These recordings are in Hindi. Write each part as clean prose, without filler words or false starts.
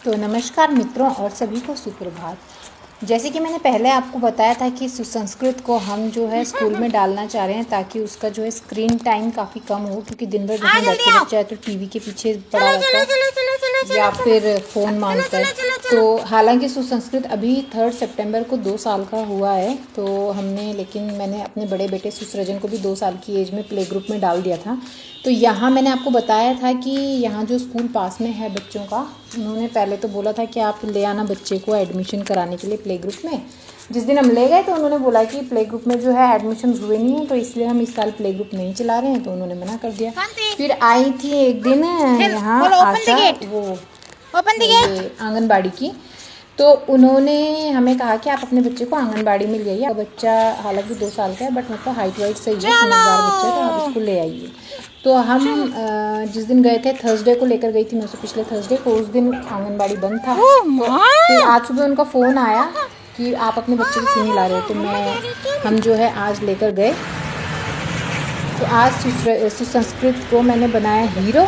तो नमस्कार मित्रों और सभी को सुप्रभात। जैसे कि मैंने पहले आपको बताया था कि सुसंस्कृत को हम जो है स्कूल में डालना चाह रहे हैं ताकि उसका जो है स्क्रीन टाइम काफ़ी कम हो, क्योंकि दिन भर घर में बैठे बच्चा है तो टीवी के पीछे पड़ा रहता है या फिर फ़ोन मांगता है। तो हालांकि सुसंस्कृत अभी 3 सितंबर को 2 साल का हुआ है, तो लेकिन मैंने अपने बड़े बेटे सुसृजन को भी 2 साल की एज में प्ले ग्रुप में डाल दिया था। तो यहाँ मैंने आपको बताया था कि यहाँ जो स्कूल पास में है बच्चों का, उन्होंने पहले तो बोला था कि आप ले आना बच्चे को एडमिशन कराने के लिए प्ले ग्रुप में। जिस दिन हम ले गए तो उन्होंने बोला कि प्ले ग्रुप में जो है एडमिशन हुए नहीं है, तो इसलिए हम इस साल प्ले ग्रुप नहीं चला रहे हैं, तो उन्होंने मना कर दिया। फिर आई थी एक दिन यहाँ आशा, वो आंगनबाड़ी की, तो उन्होंने हमें कहा कि आप अपने बच्चे को आंगनबाड़ी में ले आइए। बच्चा हालांकि 2 साल का है, बट मतलब हाइट वाइट सही है, समझदार बच्चा है, तो आप उसको ले आइए। तो हम जिस दिन गए थे, थर्सडे को लेकर गई थी मैं उसे, पिछले थर्सडे को, उस दिन आंगनबाड़ी बंद था। तो फिर आज सुबह उनका फ़ोन आया कि आप अपने बच्चे को क्यों नहीं ला रहे हो, तो हम जो है आज लेकर गए। तो आज सुसंस्कृत को मैंने बनाया हीरो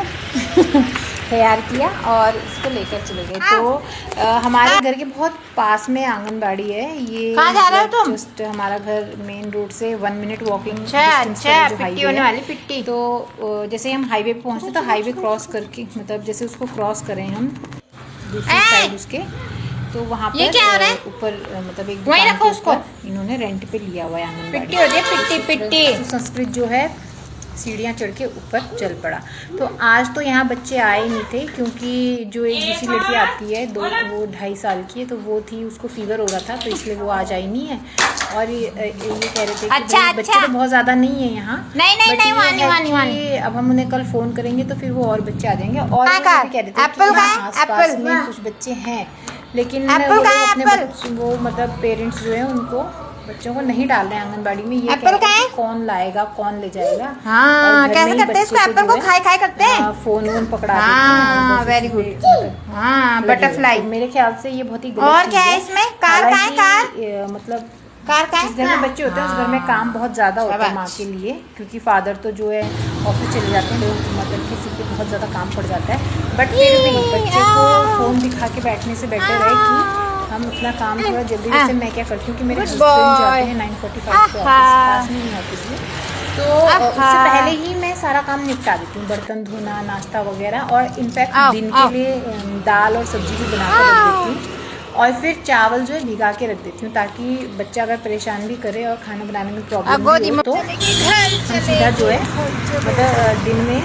तैयार किया और इसको लेकर चले गए। तो हमारे घर के बहुत पास में आंगनबाड़ी है। ये कहाँ जा रहे हो तुम? जस्ट हमारा घर मेन रोड से 1 मिनट वॉकिंग पिट्टी होने वाली पिट्टी। तो जैसे हम हाईवे पे पहुंचते तो हाईवे क्रॉस करके, मतलब जैसे उसको क्रॉस करें हम दूसरी साइड उसके, तो वहाँ पर ऊपर मतलब एक दुकान के ऊपर इन्होंने रेंट पे लिया हुआ है आंगनबाड़ी। पिट्टी होती है पिट्टी। संस्कृत जो है सीढ़ियाँ चढ़ के ऊपर चल पड़ा। तो आज तो यहाँ बच्चे आए नहीं थे, क्योंकि जो एक दूसरी लड़की आती है वो 2.5 साल की है, तो वो थी, उसको फीवर हो रहा था, तो इसलिए वो आज आई नहीं है। और ये कह रहे थे कि बच्चे तो बहुत ज़्यादा नहीं है यहाँ, नहीं। अब हम उन्हें कल फ़ोन करेंगे तो फिर वो और बच्चे आ जाएंगे। और कह रहे थे आस-पास में कुछ बच्चे हैं, लेकिन वो मतलब पेरेंट्स जो है उनको बच्चों को नहीं डाल रहे हैं आंगनबाड़ी में। ये कौन लाएगा, कौन ले जाएगा। हाँ, कैसे करते हैं इसको, एप्पल को खाई करते हैं, फोन पकड़ा देते हैं। Very good. हाँ, बटरफ्लाई। मेरे ख्याल से ये बहुत ही गलत और क्या है इसमें? कार मतलब जिस घर में बच्चे होते हैं उस घर में काम बहुत ज़्यादा होता है माँ के लिए, क्योंकि फादर तो जो है ऑफिस चले जाते हैं, लोग मतलब किसी को बहुत ज़्यादा काम पड़ जाता है। बट फिर भी बच्चे को फ़ोन दिखा के बैठने से बेटर है कि हम अपना काम थोड़ा जल्दी, जैसे मैं क्या करती हूँ कि मेरे हस्बैंड जाते हैं 9:45 को ऑफिस में, तो उससे पहले ही मैं सारा काम निपटा देती हूँ, बर्तन धोना, नाश्ता वगैरह, और इनफैक्ट दिन के लिए दाल और सब्जी भी बना कर रख देती हूँ, और फिर चावल जो है भिगा के रख देती हूँ, ताकि बच्चा अगर परेशान भी करे और खाना बनाने में प्रॉब्लम हो तो हम सीधा जो है मतलब दिन में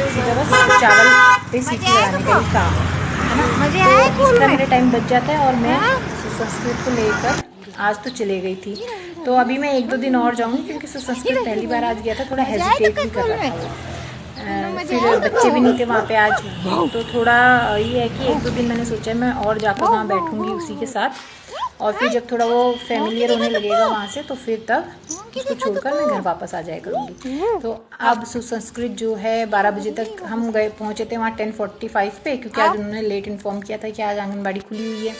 सीधा बस चावल पे सीटी लगाने का ही काम है ना। तो इसका मेरा टाइम बच जाता है और मैं सुसंस्कृत को लेकर आज तो चले गई थी। तो अभी मैं 1-2 दिन और जाऊँगी, क्योंकि सुसंस्कृत पहली बार आज गया था, थोड़ा हेजिटेट भी कर रहा था, फिर बच्चे भी नहीं थे वहाँ पे आज, तो थोड़ा ये है कि 1-2 दिन मैंने सोचा मैं और जाकर वहाँ बैठूँगी उसी के साथ, और फिर जब थोड़ा वो फैमिलियर होने लगेगा वहाँ से, तो फिर तब उसको छोड़कर मैं घर वापस आ जाया करूँगी। तो अब सुसंस्कृत जो है 12 बजे तक हम पहुँचे थे वहाँ 10:45 पे, क्योंकि आज उन्होंने लेट इन्फॉर्म किया था कि आज आंगनबाड़ी खुली हुई है,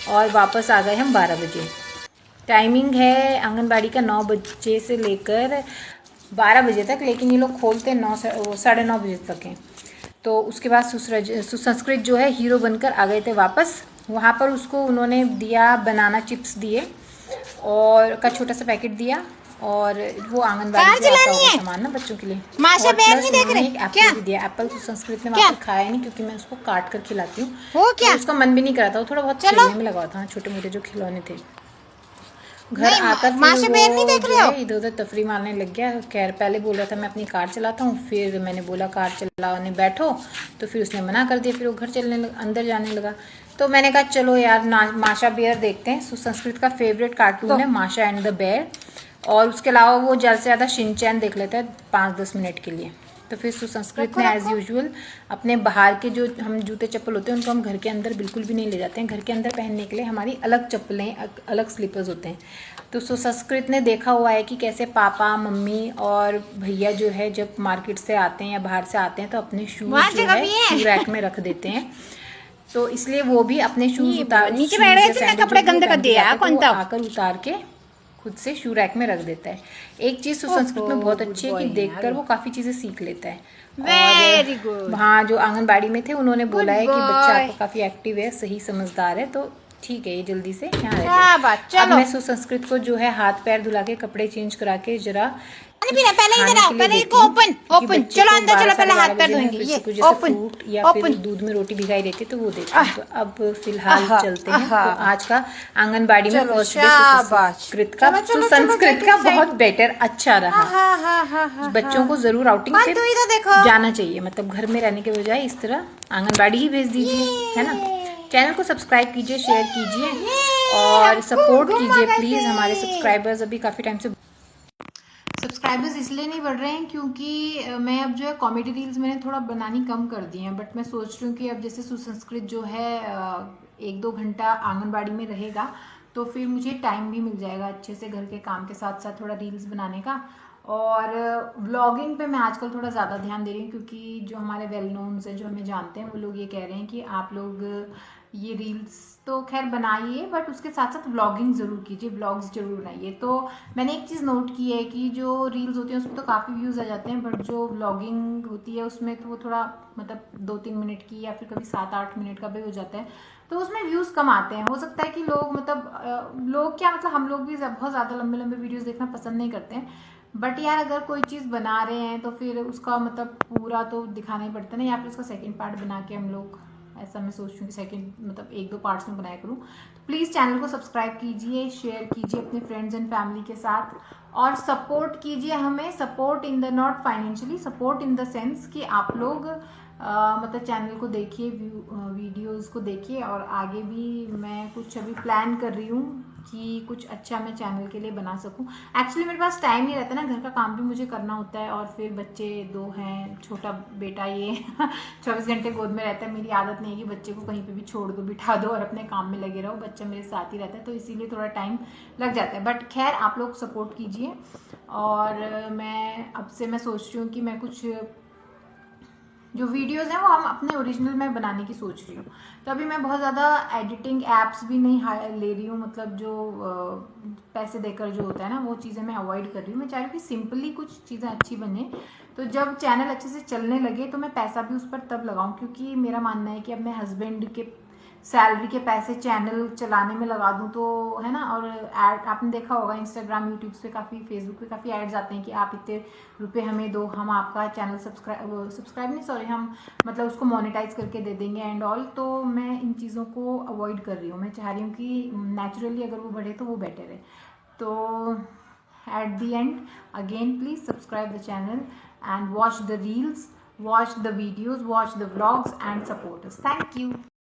और वापस आ गए हम 12 बजे। टाइमिंग है आंगनबाड़ी का 9 बजे से लेकर 12 बजे तक, लेकिन ये लोग खोलते 9-9:30 बजे तक हैं। तो उसके बाद सुसंस्कृत जो है हीरो बनकर आ गए थे वापस। वहाँ पर उसको उन्होंने दिया बनाना चिप्स दिए और का छोटा सा पैकेट दिया, और वो आंगनबाड़ी से आता हुआ सामान ना बच्चों के लिए, और प्लस उन्होंने एक एप्पल भी दिया। एप्पल सुसंस्कृत ने वहाँ पर खाया नहीं, क्योंकि मैं उसको काट कर खिलाती हूँ, तो उसका मन भी नहीं करा था, वो थोड़ा बहुत खेलने में लगा था, छोटे मोटे जो खिलौने थे। घर आकर इधर उधर तफरी मारने लग गया। खैर पहले बोल रहा था मैं अपनी कार चलाता हूँ, फिर मैंने बोला कार चलाने बैठो, तो फिर उसने मना कर दिया, फिर वो घर अंदर जाने लगा। तो मैंने कहा चलो यार माशा बेयर देखते हैं। सुसंस्कृत का फेवरेट कार्टून है माशा एंड द बेयर, और उसके अलावा वो ज़्यादा से ज़्यादा शिनचैन देख लेता है 5-10 मिनट के लिए। तो फिर सुसंस्कृत ने एज़ यूजुअल अपने बाहर के जो हम जूते चप्पल होते हैं उनको हम घर के अंदर बिल्कुल भी नहीं ले जाते हैं। घर के अंदर पहनने के लिए हमारी अलग चप्पलें, अलग स्लीपर्स होते हैं। तो सुसंस्कृत ने देखा हुआ है कि कैसे पापा, मम्मी और भैया जो है जब मार्केट से आते हैं या बाहर से आते हैं तो अपने शूज़ जो है शू रैक में रख देते हैं, तो इसलिए वो भी अपने शूज़ उतार, नीचे बैठ गए थे, कपड़े गंदे कर दिया, आकर उतार के खुद से शू रैक में रख देता है। एक चीज़ सुसंस्कृत में बहुत अच्छी है कि देखकर वो काफ़ी चीज़ें सीख लेता है। Very good. हाँ, जो आंगनबाड़ी में थे उन्होंने बोला है कि बच्चा आपका काफ़ी एक्टिव है, सही समझदार है, तो ठीक है, ये जल्दी से यहाँ रहते हैं। अब मैं सुसंस्कृत को जो है हाथ पैर धुला के कपड़े चेंज करा के जरा पहले इधर आओ, पहले इसको ओपन चलो अंदर चलो, पहले हाथ पैर धोएंगे। ये ओपन या फिर दूध में रोटी भिगाई रहती है तो वो देते हैं। तो अब फिलहाल चलते हैं। तो आज का आंगनबाड़ी में फर्स्ट डे सुसंस्कृत का बहुत बेटर अच्छा रहा। बच्चों को जरूर आउटिंग पे जाना चाहिए, मतलब घर में रहने के बजाय इस तरह आंगनबाड़ी ही भेज दीजिए, है ना। चैनल को सब्सक्राइब कीजिए, शेयर कीजिए और सपोर्ट कीजिए प्लीज। हमारे सब्सक्राइबर्स अभी काफी टाइम से सब्सक्राइबर्स इसलिए नहीं बढ़ रहे हैं क्योंकि मैं अब जो है कॉमेडी रील्स मैंने थोड़ा बनानी कम कर दी हैं, बट मैं सोच रही हूँ कि अब जैसे सुसंस्कृत जो है 1-2 घंटा आंगनबाड़ी में रहेगा तो फिर मुझे टाइम भी मिल जाएगा अच्छे से घर के काम के साथ साथ थोड़ा रील्स बनाने का। और व्लॉगिंग पे मैं आजकल थोड़ा ज़्यादा ध्यान दे रही हूँ क्योंकि जो हमारे वेल नोन्स हैं, जो हमें जानते हैं, वो लोग ये कह रहे हैं कि आप लोग ये रील्स तो खैर बनाइए बट उसके साथ साथ व्लॉगिंग ज़रूर कीजिए, व्लॉग्स जरूर बनाइए। तो मैंने एक चीज़ नोट की है कि जो रील्स होती हैं उसमें तो काफ़ी व्यूज़ आ जाते हैं, बट जो व्लॉगिंग होती है उसमें तो वो थोड़ा मतलब 2-3 मिनट की या फिर कभी 7-8 मिनट का भी हो जाता है, तो उसमें व्यूज़ कम आते हैं। हो सकता है कि लोग मतलब लोग क्या मतलब हम लोग भी बहुत ज़्यादा लंबे लंबे वीडियोज़ देखना पसंद नहीं करते हैं, बट यार अगर कोई चीज़ बना रहे हैं तो फिर उसका मतलब पूरा तो दिखाना ही पड़ता है ना, या फिर उसका सेकंड पार्ट बना के हम लोग, ऐसा मैं सोच रही हूँ कि सेकंड मतलब 1-2 पार्ट्स में बनाया करूँ। तो प्लीज़ चैनल को सब्सक्राइब कीजिए, शेयर कीजिए अपने फ्रेंड्स एंड फैमिली के साथ और सपोर्ट कीजिए हमें। Support in the not financially, support in the sense कि आप लोग मतलब चैनल को देखिए, वीडियोस को देखिए। और आगे भी मैं कुछ अभी प्लान कर रही हूँ कि कुछ अच्छा मैं चैनल के लिए बना सकूं। एक्चुअली मेरे पास टाइम नहीं रहता ना, घर का काम भी मुझे करना होता है और फिर बच्चे 2 हैं, छोटा बेटा ये 24 घंटे गोद में रहता है। मेरी आदत नहीं है कि बच्चे को कहीं पे भी छोड़ दो, बिठा दो और अपने काम में लगे रहो, बच्चा मेरे साथ ही रहता है, तो इसीलिए थोड़ा टाइम लग जाता है। बट खैर आप लोग सपोर्ट कीजिए। और मैं अब से मैं सोच रही हूँ कि मैं कुछ जो वीडियोस हैं वो हम अपने ओरिजिनल में बनाने की सोच रही हूँ। तो अभी मैं बहुत ज़्यादा एडिटिंग एप्स भी नहीं ले रही हूँ, मतलब जो पैसे देकर जो होता है ना वो चीज़ें मैं अवॉइड कर रही हूँ। मैं चाह रही हूँ कि सिंपली कुछ चीज़ें अच्छी बने, तो जब चैनल अच्छे से चलने लगे तो मैं पैसा भी उस पर तब लगाऊँ, क्योंकि मेरा मानना है कि अब मैं हस्बैंड के सैलरी के पैसे चैनल चलाने में लगा दूं तो है ना। और एड आपने देखा होगा इंस्टाग्राम यूट्यूब पे काफ़ी, फेसबुक पे काफ़ी एड्स आते हैं कि आप इतने रुपए हमें दो, हम आपका चैनल सब्सक्राइब नहीं सॉरी हम मतलब उसको मोनेटाइज करके दे देंगे एंड ऑल। तो मैं इन चीज़ों को अवॉइड कर रही हूँ। मैं चाह रही हूँ कि नेचुरली अगर वो बढ़े तो वो बेटर है। तो at the end again please subscribe the channel and watch the reels, watch the videos, watch the vlogs and support us. Thank you.